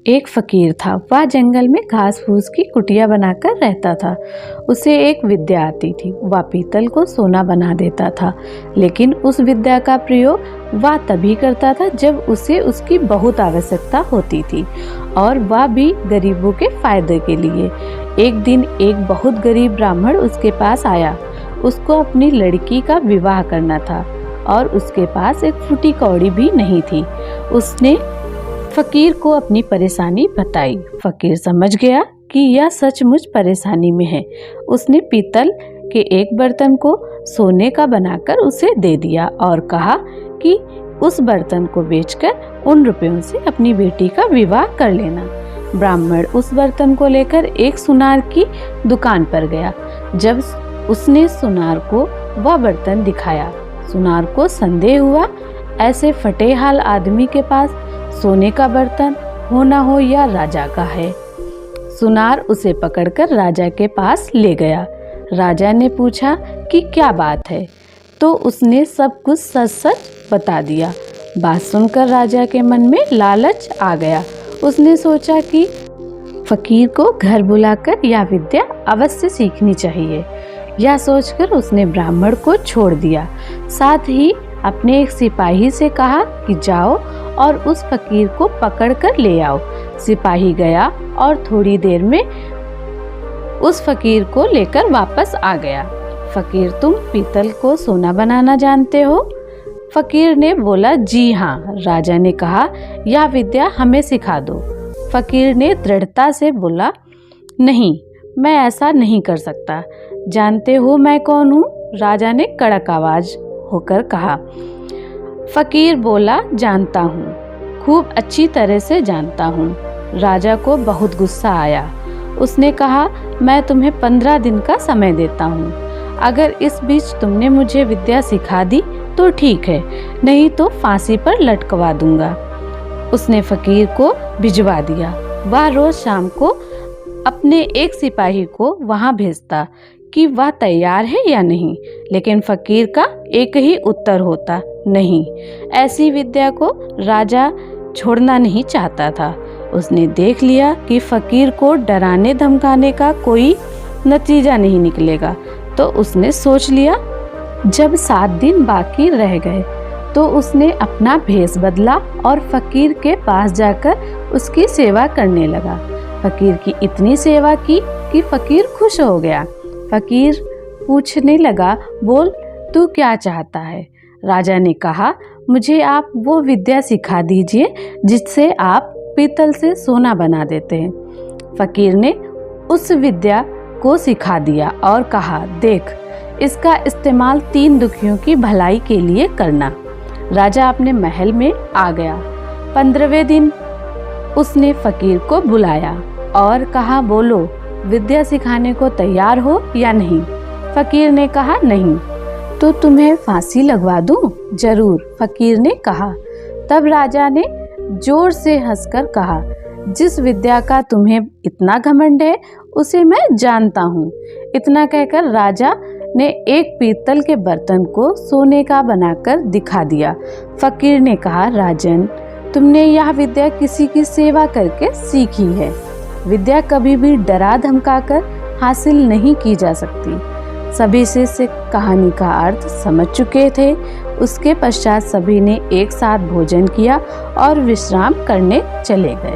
एक फकीर था। वह जंगल में घास फूस की कुटिया बनाकर रहता था। उसे एक विद्या आती थी। वह पीतल को सोना बना देता था, लेकिन उस विद्या का प्रयोग वह तभी करता था जब उसे उसकी बहुत आवश्यकता होती थी, और वह भी गरीबों के फायदे के लिए। एक दिन एक बहुत गरीब ब्राह्मण उसके पास आया। उसको अपनी लड़की का विवाह करना था और उसके पास एक फूटी कौड़ी भी नहीं थी। उसने फकीर को अपनी परेशानी बताई। फकीर समझ गया कि यह सचमुच परेशानी में है। उसने पीतल के एक बर्तन को सोने का बनाकर उसे दे दिया और कहा कि उस बर्तन को बेचकर उन रुपयों से अपनी बेटी का विवाह कर लेना। ब्राह्मण उस बर्तन को लेकर एक सुनार की दुकान पर गया। जब उसने सुनार को वह बर्तन दिखाया, सुनार को संदेह हुआ। ऐसे फटे हाल आदमी के पास सोने का बर्तन हो ना हो या राजा का है। सुनार उसे पकड़कर राजा के पास ले गया। राजा ने पूछा कि क्या बात है, तो उसने सब कुछ सच सच बता दिया। बात सुनकर राजा के मन में लालच आ गया। उसने सोचा कि फकीर को घर बुलाकर यह विद्या अवश्य सीखनी चाहिए। यह सोचकर उसने ब्राह्मण को छोड़ दिया। साथ ही अपने एक सिपाही से कहा कि जाओ और उस फकीर को पकड़कर ले आओ। सिपाही गया और थोड़ी देर में उस फकीर को लेकर वापस आ गया। फकीर, तुम पीतल को सोना बनाना जानते हो? फकीर ने बोला, जी हाँ। राजा ने कहा, यह विद्या हमें सिखा दो। फकीर ने दृढ़ता से बोला, नहीं, मैं ऐसा नहीं कर सकता। जानते हो मैं कौन हूँ? राजा ने कड़क आवाज होकर कहा। फकीर बोला, जानता हूँ, खूब अच्छी तरह से जानता हूँ। राजा को बहुत गुस्सा आया। उसने कहा, मैं तुम्हें 15 दिन का समय देता हूँ। अगर इस बीच तुमने मुझे विद्या सिखा दी तो ठीक है, नहीं तो फांसी पर लटकवा दूंगा। उसने फकीर को भिजवा दिया। वह रोज शाम को अपने एक सिपाही को वहां भेजता कि वह तैयार है या नहीं, लेकिन फकीर का एक ही उत्तर होता, नहीं। ऐसी विद्या को राजा छोड़ना नहीं चाहता था। उसने देख लिया कि फकीर को डराने धमकाने का कोई नतीजा नहीं निकलेगा, तो उसने सोच लिया। जब 7 दिन बाकी रह गए तो उसने अपना भेष बदला और फकीर के पास जाकर उसकी सेवा करने लगा। फकीर की इतनी सेवा की कि फकीर खुश हो गया। फकीर पूछने लगा, बोल, तू क्या चाहता है? राजा ने कहा, मुझे आप वो विद्या सिखा दीजिए जिससे आप पीतल से सोना बना देते हैं। फकीर ने उस विद्या को सिखा दिया और कहा, देख, इसका इस्तेमाल 3 दुखियों की भलाई के लिए करना। राजा अपने महल में आ गया। 15वें दिन उसने फकीर को बुलाया और कहा, बोलो, विद्या सिखाने को तैयार हो या नहीं? फकीर ने कहा, नहीं। तो तुम्हें फांसी लगवा दूं? जरूर, फकीर ने कहा। तब राजा ने जोर से हंसकर कहा, जिस विद्या का तुम्हें इतना घमंड है उसे मैं जानता हूँ। इतना कहकर राजा ने एक पीतल के बर्तन को सोने का बनाकर दिखा दिया। फकीर ने कहा, राजन, तुमने यह विद्या किसी की सेवा करके सीखी है। विद्या कभी भी डरा धमकाकर हासिल नहीं की जा सकती। सभी शिष्य कहानी का अर्थ समझ चुके थे। उसके पश्चात सभी ने एक साथ भोजन किया और विश्राम करने चले गए।